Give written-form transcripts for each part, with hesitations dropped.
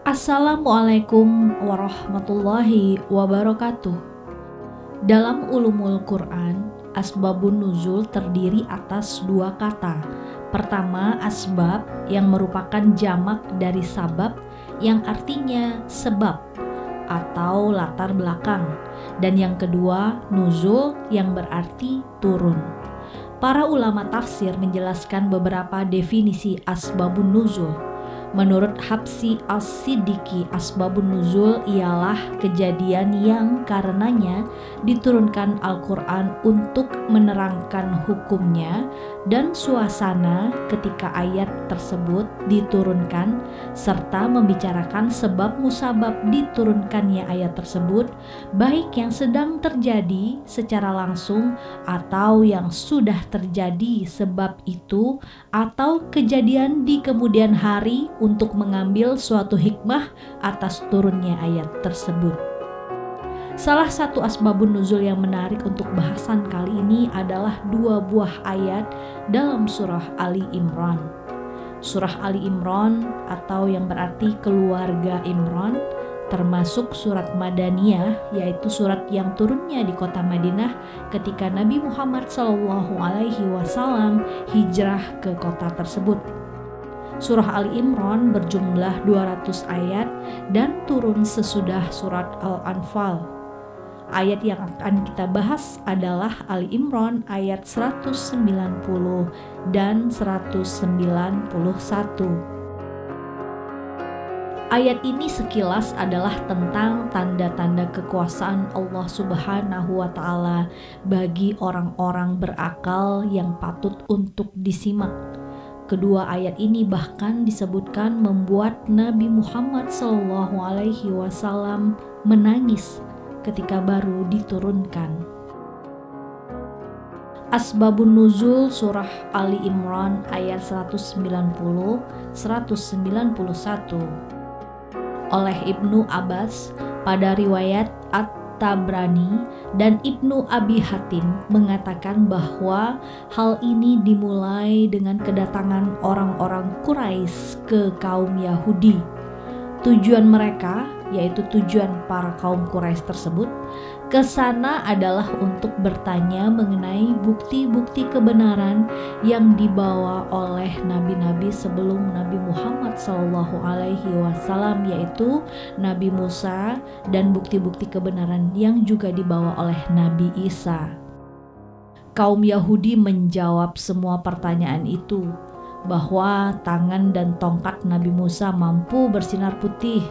Assalamualaikum warahmatullahi wabarakatuh. Dalam ulumul Quran, asbabun nuzul terdiri atas dua kata. Pertama, asbab yang merupakan jamak dari sabab yang artinya sebab atau latar belakang. Dan yang kedua, nuzul yang berarti turun. Para ulama tafsir menjelaskan beberapa definisi asbabun nuzul. Menurut Habsyi As-Siddiqi, asbabun nuzul ialah kejadian yang karenanya diturunkan Al-Quran untuk menerangkan hukumnya dan suasana ketika ayat tersebut diturunkan, serta membicarakan sebab musabab diturunkannya ayat tersebut, baik yang sedang terjadi secara langsung atau yang sudah terjadi sebab itu, atau kejadian di kemudian hari untuk mengambil suatu hikmah atas turunnya ayat tersebut. Salah satu asbabun nuzul yang menarik untuk bahasan kali ini adalah dua buah ayat dalam surah Ali Imran. Surah Ali Imran atau yang berarti keluarga Imran termasuk surat Madaniyah, yaitu surat yang turunnya di kota Madinah ketika Nabi Muhammad SAW hijrah ke kota tersebut. Surah Ali Imran berjumlah 200 ayat dan turun sesudah surat Al-Anfal. Ayat yang akan kita bahas adalah Ali Imran ayat 190 dan 191. Ayat ini sekilas adalah tentang tanda-tanda kekuasaan Allah Subhanahu wa Ta'ala bagi orang-orang berakal yang patut untuk disimak. Kedua ayat ini bahkan disebutkan membuat Nabi Muhammad SAW menangis ketika baru diturunkan. Asbabun nuzul surah Ali Imran ayat 190-191. Oleh Ibnu Abbas pada riwayat At-Tabrani dan Ibnu Abi Hatim mengatakan bahwa hal ini dimulai dengan kedatangan orang-orang Quraisy ke kaum Yahudi. Tujuan mereka, yaitu tujuan para kaum Quraisy tersebut, ke sana adalah untuk bertanya mengenai bukti-bukti kebenaran yang dibawa oleh nabi-nabi sebelum Nabi Muhammad SAW, yaitu Nabi Musa, dan bukti-bukti kebenaran yang juga dibawa oleh Nabi Isa. Kaum Yahudi menjawab semua pertanyaan itu, bahwa tangan dan tongkat Nabi Musa mampu bersinar putih,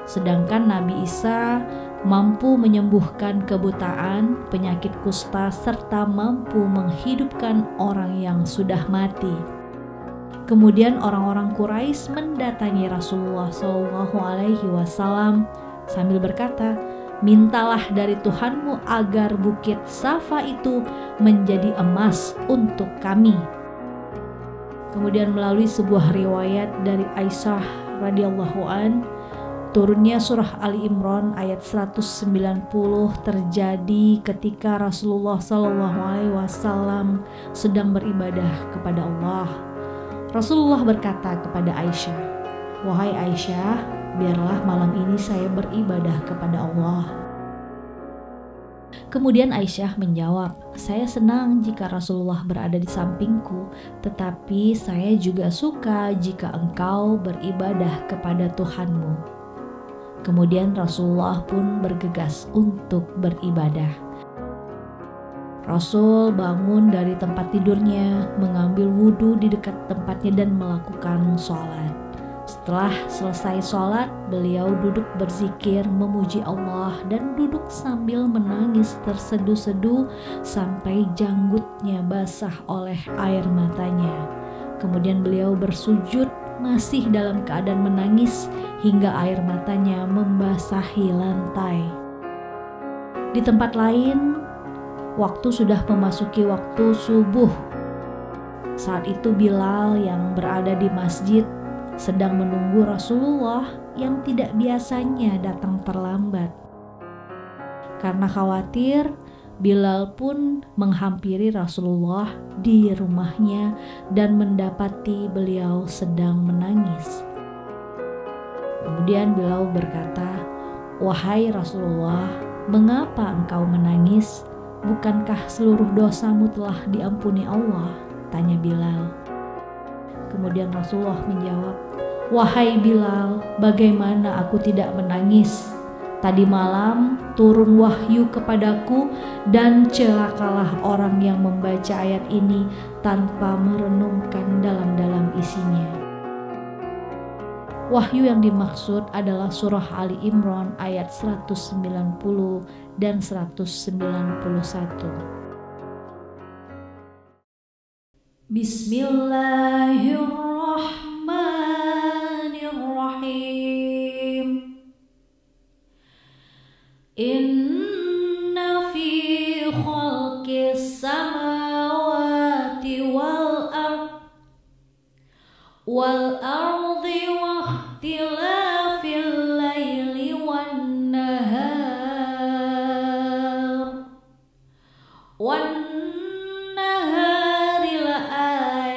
sedangkan Nabi Isa mampu menyembuhkan kebutaan, penyakit kusta, serta mampu menghidupkan orang yang sudah mati. Kemudian orang-orang Quraisy mendatangi Rasulullah SAW sambil berkata, "Mintalah dari Tuhanmu agar bukit Safa itu menjadi emas untuk kami." Kemudian melalui sebuah riwayat dari Aisyah radhiyallahu an, turunnya surah Ali Imran ayat 190 terjadi ketika Rasulullah SAW sedang beribadah kepada Allah. Rasulullah berkata kepada Aisyah, "Wahai Aisyah, biarlah malam ini saya beribadah kepada Allah." Kemudian Aisyah menjawab, "Saya senang jika Rasulullah berada di sampingku, tetapi saya juga suka jika engkau beribadah kepada Tuhanmu." Kemudian Rasulullah pun bergegas untuk beribadah. Rasul bangun dari tempat tidurnya, mengambil wudhu di dekat tempatnya dan melakukan sholat. Setelah selesai sholat, beliau duduk berzikir, memuji Allah, dan duduk sambil menangis terseduh-seduh sampai janggutnya basah oleh air matanya. Kemudian beliau bersujud masih dalam keadaan menangis hingga air matanya membasahi lantai. Di tempat lain, waktu sudah memasuki waktu subuh. Saat itu Bilal yang berada di masjid sedang menunggu Rasulullah yang tidak biasanya datang terlambat. Karena khawatir, Bilal pun menghampiri Rasulullah di rumahnya dan mendapati beliau sedang menangis. Kemudian Bilal berkata, "Wahai Rasulullah, mengapa engkau menangis? Bukankah seluruh dosamu telah diampuni Allah?" tanya Bilal. Kemudian Rasulullah menjawab, "Wahai Bilal, bagaimana aku tidak menangis? Tadi malam turun wahyu kepadaku dan celakalah orang yang membaca ayat ini tanpa merenungkan dalam-dalam isinya." Wahyu yang dimaksud adalah surah Ali Imran ayat 190 dan 191. Bismillahirrahmanirrahim. Inna fi khalqis samawati wal ardi wa ikhtilafil laili wan nahari la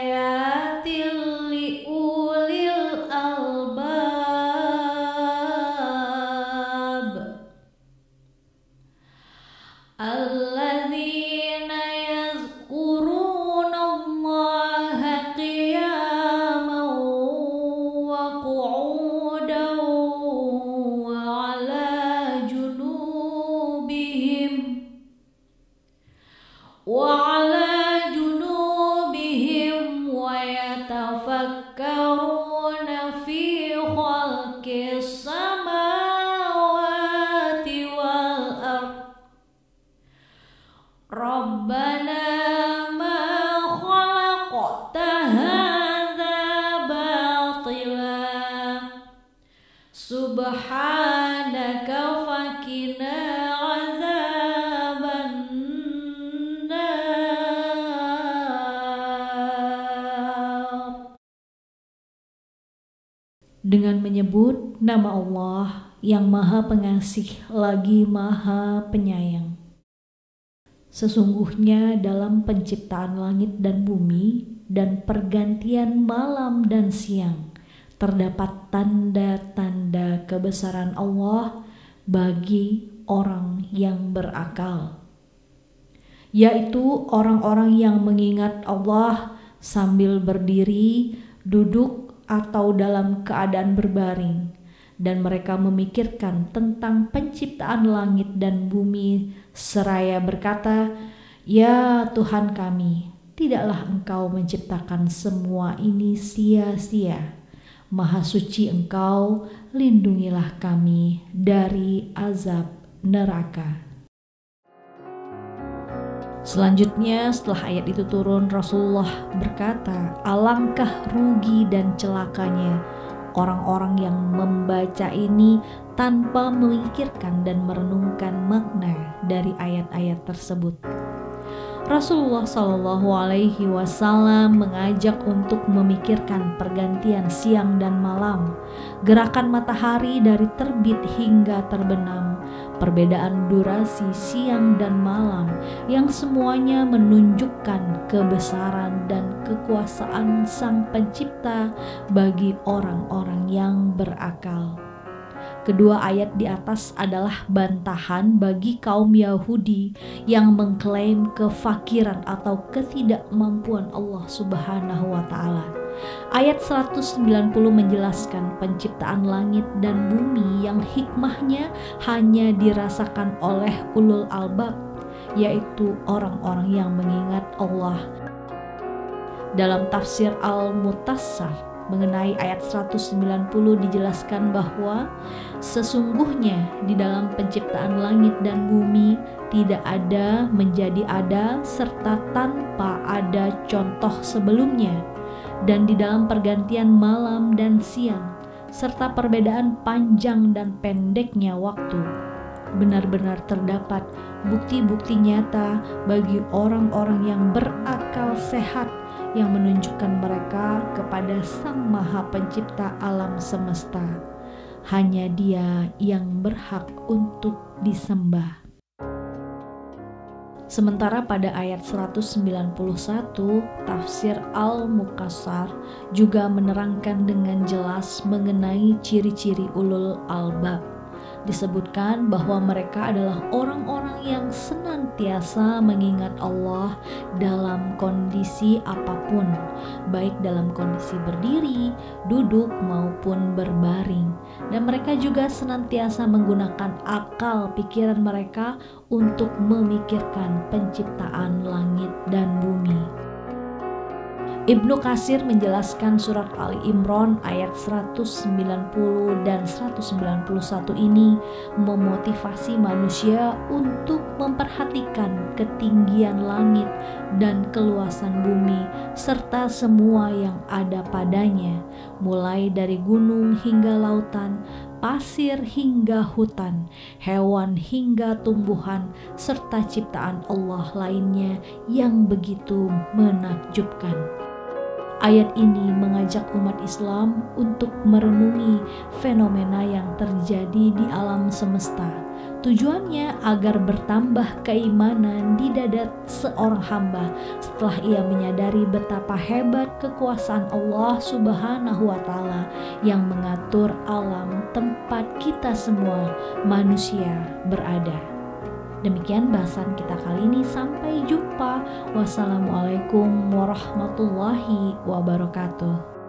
ayatil li ulil albab alladzina yazkuruna Allaha qiyaman wa qu'udan wa ala junubihim wa yatafakkaruna fi khalqis samawati wal ardh Rabbana ma khalaqta hadza batila subhanaka fakina azaban nar. Dengan menyebut nama Allah yang Maha Pengasih lagi Maha Penyayang. Sesungguhnya dalam penciptaan langit dan bumi dan pergantian malam dan siang terdapat tanda-tanda kebesaran Allah bagi orang yang berakal, yaitu orang-orang yang mengingat Allah sambil berdiri, duduk, atau dalam keadaan berbaring, dan mereka memikirkan tentang penciptaan langit dan bumi seraya berkata, "Ya Tuhan kami, tidaklah Engkau menciptakan semua ini sia-sia. Maha suci Engkau, lindungilah kami dari azab neraka." Selanjutnya setelah ayat itu turun, Rasulullah berkata, "Alangkah rugi dan celakanya orang-orang yang membaca ini tanpa memikirkan dan merenungkan makna dari ayat-ayat tersebut." Rasulullah Shallallahu Alaihi Wasallam mengajak untuk memikirkan pergantian siang dan malam, gerakan matahari dari terbit hingga terbenam, perbedaan durasi siang dan malam yang semuanya menunjukkan kebesaran dan kekuasaan Sang Pencipta bagi orang-orang yang berakal. Kedua ayat di atas adalah bantahan bagi kaum Yahudi yang mengklaim kefakiran atau ketidakmampuan Allah Subhanahu wa Ta'ala. Ayat 190 menjelaskan penciptaan langit dan bumi yang hikmahnya hanya dirasakan oleh ulul albab, yaitu orang-orang yang mengingat Allah. Dalam tafsir Al-Mutassar mengenai ayat 190 dijelaskan bahwa sesungguhnya di dalam penciptaan langit dan bumi tidak ada menjadi ada serta tanpa ada contoh sebelumnya, dan di dalam pergantian malam dan siang serta perbedaan panjang dan pendeknya waktu benar-benar terdapat bukti-bukti nyata bagi orang-orang yang berakal sehat yang menunjukkan mereka kepada Sang Maha Pencipta alam semesta. Hanya Dia yang berhak untuk disembah. Sementara pada ayat 191, tafsir Al-Muqassar juga menerangkan dengan jelas mengenai ciri-ciri ulul albab. Disebutkan bahwa mereka adalah orang-orang yang senantiasa mengingat Allah dalam kondisi apapun, baik dalam kondisi berdiri, duduk, maupun berbaring. Dan mereka juga senantiasa menggunakan akal pikiran mereka untuk memikirkan penciptaan langit dan bumi. Ibnu Katsir menjelaskan surat Ali Imran ayat 190 dan 191 ini memotivasi manusia untuk memperhatikan ketinggian langit dan keluasan bumi serta semua yang ada padanya, mulai dari gunung hingga lautan, pasir hingga hutan, hewan hingga tumbuhan, serta ciptaan Allah lainnya yang begitu menakjubkan. Ayat ini mengajak umat Islam untuk merenungi fenomena yang terjadi di alam semesta. Tujuannya agar bertambah keimanan di dada seorang hamba setelah ia menyadari betapa hebat kekuasaan Allah Subhanahu wa Ta'ala yang mengatur alam tempat kita semua manusia berada. Demikian bahasan kita kali ini, sampai jumpa. Wassalamualaikum warahmatullahi wabarakatuh.